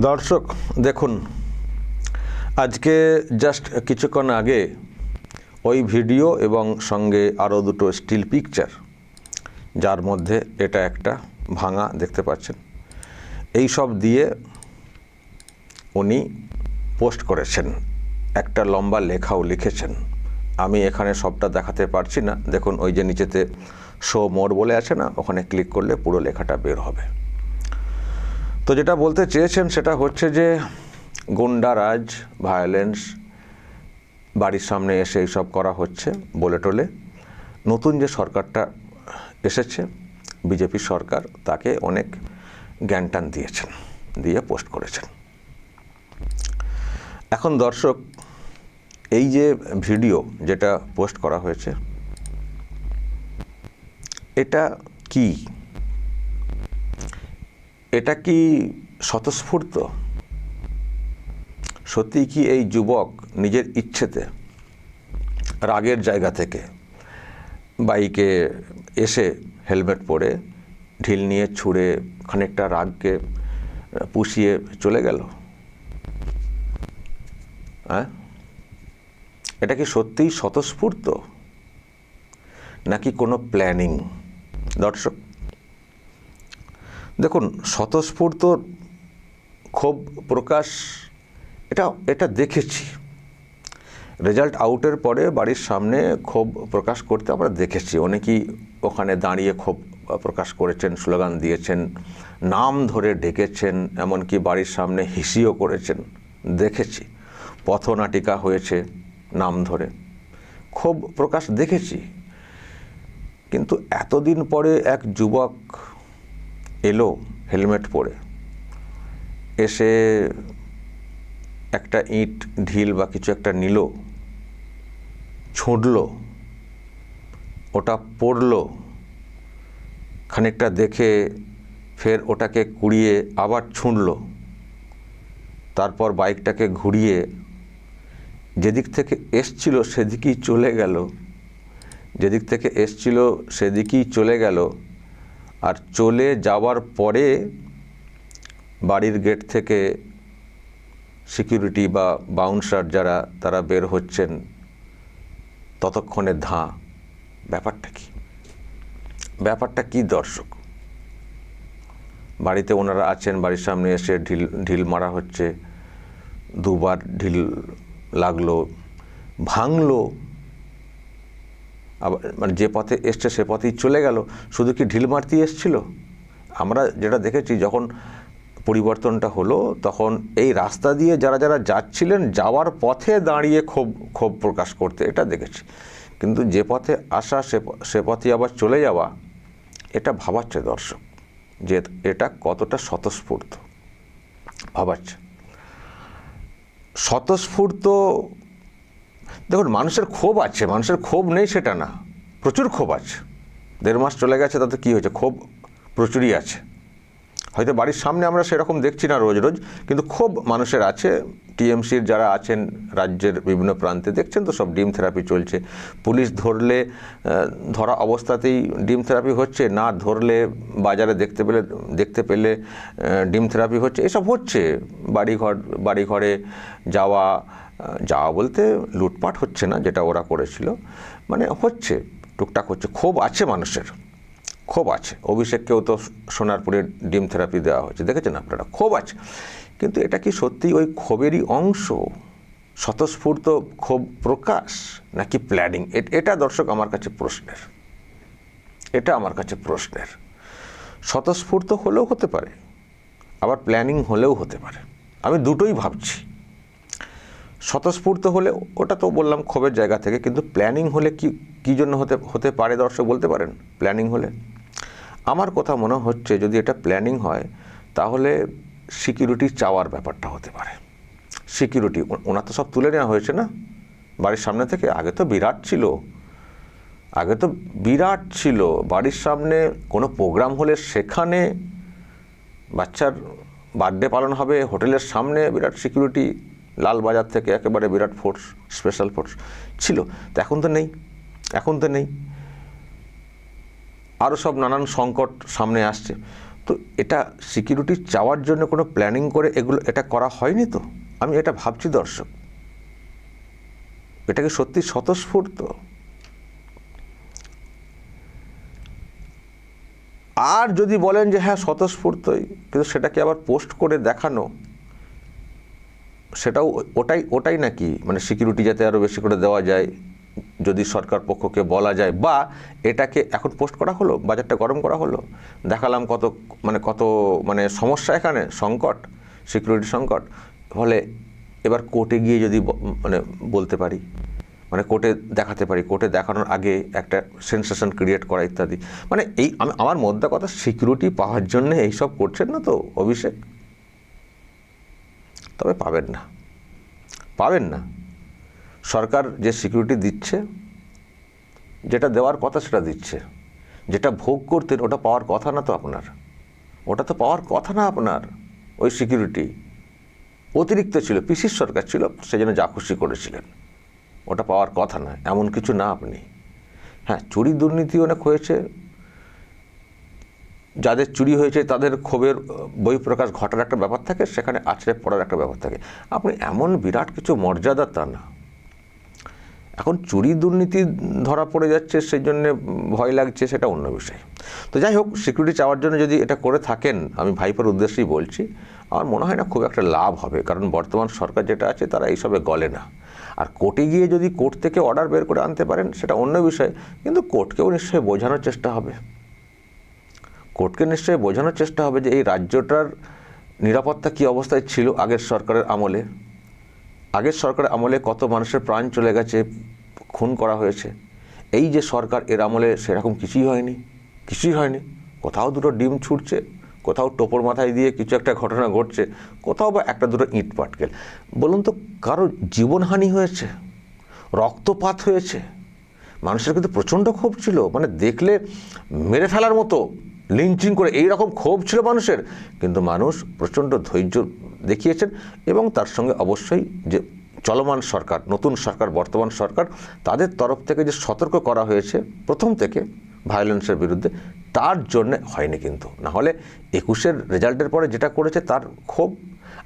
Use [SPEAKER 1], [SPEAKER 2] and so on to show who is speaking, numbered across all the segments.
[SPEAKER 1] দর্শক দেখুন, আজকে জাস্ট কিছুক্ষণ আগে ওই ভিডিও এবং সঙ্গে আরও দুটো স্টিল পিকচার, যার মধ্যে এটা একটা ভাঙা দেখতে পাচ্ছেন, এই সব দিয়ে উনি পোস্ট করেছেন, একটা লম্বা লেখাও লিখেছেন। আমি এখানে সবটা দেখাতে পারছি না। দেখুন ওই যে নিচেতে শো মোর বলে আছে না, ওখানে ক্লিক করলে পুরো লেখাটা বের হবে। তো যেটা বলতে চেয়েছেন সেটা হচ্ছে যে গুন্ডারাজ, ভায়োলেন্স, বাড়ির সামনে এসে এইসব করা হচ্ছে বলে টলে নতুন যে সরকারটা এসেছে, বিজেপি সরকার, তাকে অনেক জ্ঞানটান দিয়েছেন, দিয়ে পোস্ট করেছেন। এখন দর্শক, এই যে ভিডিও যেটা পোস্ট করা হয়েছে, এটা কি? এটা কি স্বতঃস্ফূর্ত? সত্যি কি এই যুবক নিজের ইচ্ছেতে, রাগের জায়গা থেকে বাইকে এসে হেলমেট পরে ঢিল নিয়ে ছুঁড়ে খানিকটা রাগকে পুষিয়ে চলে গেল? হ্যাঁ, এটা কি সত্যিই স্বতঃস্ফূর্ত নাকি কোনো প্ল্যানিং? দর্শক দেখুন, স্বতঃস্ফূর্ত ক্ষোভ প্রকাশ এটা দেখেছি। রেজাল্ট আউটের পরে বাড়ির সামনে ক্ষোভ প্রকাশ করতে আমরা দেখেছি। অনেকেই ওখানে দাঁড়িয়ে ক্ষোভ প্রকাশ করেছেন, স্লোগান দিয়েছেন, নাম ধরে ডেকেছেন, এমনকি বাড়ির সামনে হিসিও করেছেন, দেখেছি। পথনাটিকা হয়েছে নাম ধরে, ক্ষোভ প্রকাশ দেখেছি। কিন্তু এতদিন পরে এক যুবক এলো হেলমেট পরে, এসে একটা ইট, ঢিল বা কিছু একটা নিল, ছুঁড়ল, ওটা পড়ল, খানিকটা দেখে ফের ওটাকে কুড়িয়ে আবার ছুঁড়ল, তারপর বাইকটাকে ঘুরিয়ে যেদিক থেকে এসছিল সেদিকেই চলে গেল, যেদিক থেকে এসছিল সেদিকেই চলে গেল। আর চলে যাওয়ার পরে বাড়ির গেট থেকে সিকিউরিটি বা বাউন্সার যারা, তারা বের হচ্ছেন, ততক্ষণে ধাঁ। ব্যাপারটা কি? ব্যাপারটা কি দর্শক? বাড়িতে ওনারা আছেন, বাড়ির সামনে এসে ঢিল মারা হচ্ছে, দুবার ঢিল লাগলো, ভাঙলো, আবার মানে যে পথে এসছে সে পথেই চলে গেল। শুধু কি ঢিল মারতেই এসছিল? আমরা যেটা দেখেছি, যখন পরিবর্তনটা হলো তখন এই রাস্তা দিয়ে যারা যারা যাচ্ছিলেন, যাওয়ার পথে দাঁড়িয়ে ক্ষোভ প্রকাশ করতে, এটা দেখেছি। কিন্তু যে পথে আসা সে পথে আবার চলে যাওয়া, এটা ভাবাচ্ছে দর্শক যে এটা কতটা স্বতঃস্ফূর্ত। ভাবাচ্ছে স্বতঃস্ফূর্ত। দেখুন, মানুষের ক্ষোভ আছে, মানুষের ক্ষোভ নেই সেটা না, প্রচুর ক্ষোভ আছে। 1.5 মাস চলে গেছে, তাতে কী হয়েছে? ক্ষোভ প্রচুরই আছে। হয়তো বাড়ির সামনে আমরা সেরকম দেখছি না রোজ রোজ, কিন্তু ক্ষোভ মানুষের আছে। টিএমসির যারা আছেন রাজ্যের বিভিন্ন প্রান্তে, দেখছেন তো সব ডিম থেরাপি চলছে। পুলিশ ধরলে, ধরা অবস্থাতেই ডিম থেরাপি হচ্ছে, না ধরলে বাজারে দেখতে পেলে ডিম থেরাপি হচ্ছে, এসব হচ্ছে। বাড়িঘরে যাওয়া বলতে লুটপাট হচ্ছে না, যেটা ওরা করেছিল, মানে হচ্ছে, টুকটাক হচ্ছে। ক্ষোভ আছে মানুষের, ক্ষোভ আছে। অভিষেককেও তো সোনারপুরে ডিম থেরাপি দেওয়া হয়েছে, দেখেছেন আপনারা, ক্ষোভ আছে। কিন্তু এটা কি সত্যি ওই ক্ষোভেরই অংশ? স্বতঃস্ফূর্ত ক্ষোভ প্রকাশ নাকি প্ল্যানিং? এটা দর্শক আমার কাছে প্রশ্নের, এটা আমার কাছে প্রশ্নের। স্বতঃস্ফূর্ত হলেও হতে পারে, আবার প্ল্যানিং হলেও হতে পারে। আমি দুটোই ভাবছি। স্বতঃস্ফূর্ত হলে ওটা তো বললাম ক্ষোভের জায়গা থেকে, কিন্তু প্ল্যানিং হলে কী জন্য হতে পারে দর্শক বলতে পারেন? প্ল্যানিং হলে আমার কথা মনে হচ্ছে, যদি এটা প্ল্যানিং হয় তাহলে সিকিউরিটি চাওয়ার ব্যাপারটা হতে পারে। সিকিউরিটি ওনার তো সব তুলে নেওয়া হয়েছে না বাড়ির সামনে থেকে। আগে তো বিরাট ছিল বাড়ির সামনে। কোনো প্রোগ্রাম হলে সেখানে, বাচ্চার বার্থডে পালন হবে, হোটেলের সামনে বিরাট সিকিউরিটি, লালবাজার থেকে একেবারে বিরাট ফোর্স, স্পেশাল ফোর্স ছিল। তো এখন তো নেই। আরও সব নানান সংকট সামনে আসছে। তো এটা সিকিউরিটি চাওয়ার জন্য কোনো প্ল্যানিং করে এটা করা হয়নি তো। আমি এটা ভাবছি দর্শক, এটা কি সত্যি স্বতঃস্ফূর্ত? আর যদি বলেন যে হ্যাঁ স্বতঃস্ফূর্তই, কিন্তু সেটাকে আবার পোস্ট করে দেখানো, সেটাও ওটাই নাকি মানে সিকিউরিটি যাতে আরও বেশি করে দেওয়া যায় যদি সরকার পক্ষকে বলা যায়, বা এটাকে এখন পোস্ট করা হলো, বাজারটা গরম করা হলো, দেখালাম কত সমস্যা, এখানে সংকট, সিকিউরিটি সংকট, ফলে এবার কোর্টে গিয়ে যদি বলতে পারি, কোর্টে দেখাতে পারি, কোর্টে দেখানোর আগে একটা সেন্সেশন ক্রিয়েট করা ইত্যাদি, আমার মধ্যে কথা সিকিউরিটি পাওয়ার জন্য এইসব করছেন না তো অভিষেক? তবে পাবেন না। সরকার যে সিকিউরিটি দিচ্ছে, যেটা দেওয়ার কথা সেটা দিচ্ছে, যেটা ভোগ করতেন ওটা পাওয়ার কথা না তো আপনার, ওটা তো পাওয়ার কথা না আপনার। ওই সিকিউরিটি অতিরিক্ত ছিল, পিসির সরকার ছিল, সেজন্য যা খুশি করেছিলেন, ওটা পাওয়ার কথা না, এমন কিছু না আপনি। হ্যাঁ, চুরি দুর্নীতি অনেক হয়েছে, যাদের চুরি হয়েছে তাদের ক্ষোভের বহিঃপ্রকাশ ঘটার একটা ব্যাপার থাকে, সেখানে আছড়ে পড়ার একটা ব্যাপার থাকে। আপনি এমন বিরাট কিছু মর্যাদা তা না। এখন চুরি দুর্নীতি ধরা পড়ে যাচ্ছে, সেই জন্যে ভয় লাগছে, সেটা অন্য বিষয়। তো যাই হোক, সিকিউরিটি চাওয়ার জন্য যদি এটা করে থাকেন, আমি ভাইপোর উদ্দেশ্যেই বলছি, আমার মনে হয় না খুব একটা লাভ হবে, কারণ বর্তমান সরকার যেটা আছে তারা এইসবে গলে না। আর কোর্টে গিয়ে যদি কোর্ট থেকে অর্ডার বের করে আনতে পারেন সেটা অন্য বিষয়, কিন্তু কোর্টকেও নিশ্চয়ই বোঝানোর চেষ্টা হবে, যে এই রাজ্যটার নিরাপত্তা কী অবস্থায় ছিল আগের সরকারের আমলে কত মানুষের প্রাণ চলে গেছে, খুন করা হয়েছে। এই যে সরকার, এর আমলে সেরকম কিছুই হয়নি। কোথাও দুটো ডিম ছুটছে, কোথাও টোপর মাথায় দিয়ে কিছু একটা ঘটনা ঘটছে, কোথাও বা একটা দুটো ইট পাটকেল। বলুন তো, কারো জীবনহানি হয়েছে, রক্তপাত হয়েছে? মানুষের কিন্তু প্রচণ্ড ক্ষোভ ছিল, দেখলে মেরে ফেলার মতো, লিঞ্চিং করে এইরকম ক্ষোভ ছিল মানুষের, কিন্তু মানুষ প্রচণ্ড ধৈর্য দেখিয়েছেন। এবং তার সঙ্গে অবশ্যই যে চলমান সরকার, নতুন সরকার, বর্তমান সরকার, তাদের তরফ থেকে যে সতর্ক করা হয়েছে প্রথম থেকে ভায়োলেন্সের বিরুদ্ধে, তার জন্যে হয়নি। কিন্তু না হলে 21-এর রেজাল্টের পরে যেটা করেছে তার ক্ষোভ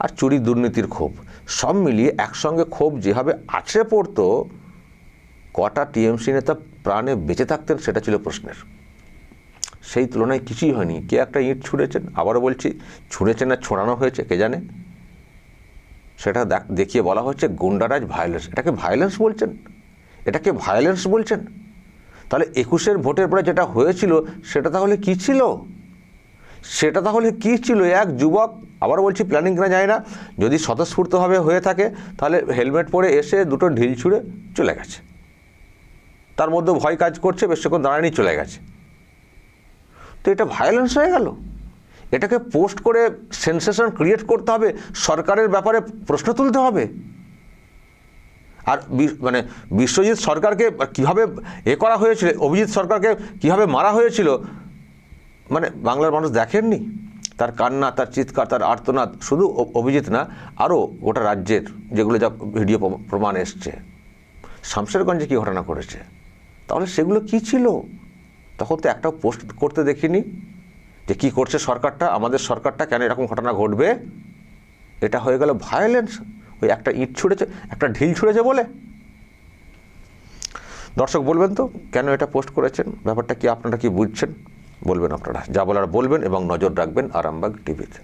[SPEAKER 1] আর চুরি দুর্নীতির ক্ষোভ সব মিলিয়ে একসঙ্গে ক্ষোভ যেভাবে আছড়ে পড়তো, কটা টিএমসি নেতা প্রাণে বেঁচে থাকতেন সেটা ছিল প্রশ্নের। সেই তুলনায় কিছুই হয়নি। কে একটা ইট ছুঁড়েছেন, আবারও বলছি, ছুঁড়েছেন না ছোঁড়ানো হয়েছে কে জানে, সেটা দেখিয়ে বলা হচ্ছে গুন্ডারাজ, ভায়োলেন্স। এটাকে ভায়োলেন্স বলছেন? তাহলে 21-এর ভোটের পরে যেটা হয়েছিল সেটা তাহলে কি ছিল? এক যুবক, আবার বলছি প্ল্যানিং করা যায় না, যদি স্বতঃস্ফূর্তভাবে হয়ে থাকে তাহলে হেলমেট পরে এসে দুটো ঢিল ছুঁড়ে চলে গেছে, তার মধ্যে ভয় কাজ করছে, বেশিক্ষণ দাঁড়ানি চলে গেছে। তো এটা ভায়োলেন্স হয়ে গেল। এটাকে পোস্ট করে সেন্সেশন ক্রিয়েট করতে হবে, সরকারের ব্যাপারে প্রশ্ন তুলতে হবে। আর বিশ্বজিৎ সরকারকে কীভাবে করা হয়েছিল, অভিজিৎ সরকারকে কীভাবে মারা হয়েছিল, বাংলার মানুষ দেখেননি? তার কান্না, তার চিৎকার, তার আর্তনাদ, শুধু অভিজিৎ না, আরও গোটা রাজ্যের যেগুলো যা ভিডিও প্রমাণ এসছে। শামশেরগঞ্জে কী ঘটনা করেছে, তাহলে সেগুলো কি ছিল? তখন তো একটাও পোস্ট করতে দেখিনি যে কী করছে সরকারটা, আমাদের সরকারটা, কেন এরকম ঘটনা ঘটবে। এটা হয়ে গেল ভায়োলেন্স, ওই একটা ইট ছুঁড়েছে, একটা ঢিল ছুঁড়েছে বলে। দর্শক বলবেন তো কেন এটা পোস্ট করেছেন, ব্যাপারটা কি, আপনারা কি বুঝছেন বলবেন, আপনারা যা বলার বলবেন এবং নজর রাখবেন আরামবাগ টিভিতে।